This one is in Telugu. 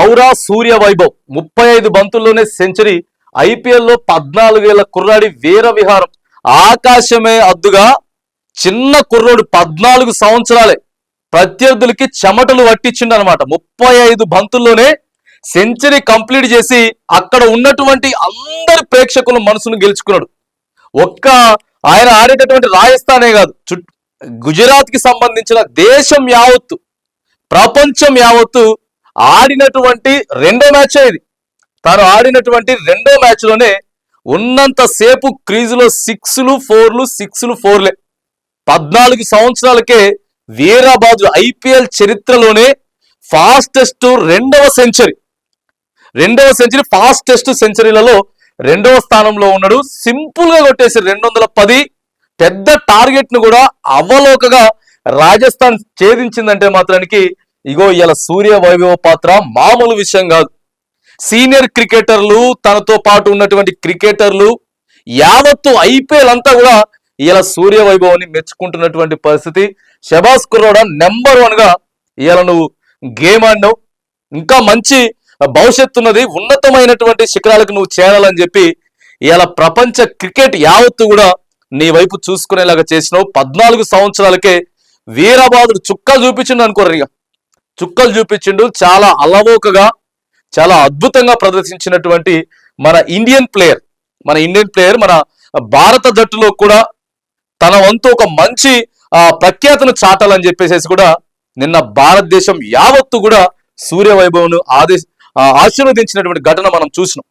ఔరా సూర్య వైభవ్ 35 బంతుల్లోనే సెంచరీ. ఐపీఎల్లో 14 ఏళ్ల కుర్రాడి వీర విహారం. ఆకాశమే అద్దుగా చిన్న కుర్రోడు 14 సంవత్సరాలే ప్రత్యర్థులకి చెమటలు పట్టించిండు అనమాట. 35 బంతుల్లోనే సెంచరీ కంప్లీట్ చేసి అక్కడ ఉన్నటువంటి అందరి ప్రేక్షకుల మనసును గెలుచుకున్నాడు. ఒక్క ఆయన ఆడేటటువంటి రాజస్థానే కాదు, గుజరాత్ కి సంబంధించిన దేశం యావత్తు, ప్రపంచం యావత్తు ఆడినటువంటి రెండో మ్యాచ్ ఇది. తాను ఆడినటువంటి రెండో మ్యాచ్ లోనే ఉన్నంత సేపు క్రీజులో 6లు 4లే. 14 సంవత్సరాలకే వీరాబాదు ఐపీఎల్ చరిత్రలోనే ఫాస్టెస్ట్ రెండవ సెంచరీ ఫాస్టెస్ట్ సెంచరీలలో రెండవ స్థానంలో ఉన్నాడు. సింపుల్ గా కొట్టేసి 210 పెద్ద టార్గెట్ ను కూడా అవలోకగా రాజస్థాన్ ఛేదించిందంటే మాత్రానికి ఇగో ఇలా సూర్య వైభవ పాత్ర మామూలు విషయం కాదు. సీనియర్ క్రికెటర్లు, తనతో పాటు ఉన్నటువంటి క్రికెటర్లు యావత్తు ఐపీఎల్ అంతా కూడా ఇలా సూర్య వైభవాన్ని మెచ్చుకుంటున్నటువంటి పరిస్థితి. షబాస్ కుర్రోడా, నెంబర్ 1 గా ఇలా నువ్వు గేమ్ ఆడినావు, ఇంకా మంచి భవిష్యత్తు ఉన్నది, ఉన్నతమైనటువంటి శిఖరాలకు నువ్వు చేరాలని చెప్పి ఇలా ప్రపంచ క్రికెట్ యావత్తు కూడా నీ వైపు చూసుకునేలాగా చేసినావు. 14 సంవత్సరాలకే వీరబాదుడు చుక్కలు చూపించిండు అనుకోరు, ఇక చుక్కలు చూపించిండు. చాలా అలవోకగా, చాలా అద్భుతంగా ప్రదర్శించినటువంటి మన ఇండియన్ ప్లేయర్ మన భారత జట్టులో కూడా తన వంతు ఒక మంచి ప్రఖ్యాతను చాటాలని చెప్పేసి కూడా నిన్న భారతదేశం యావత్తు కూడా సూర్య వైభవ్ను ఆశీర్వదించినటువంటి ఘటన మనం చూసినాం.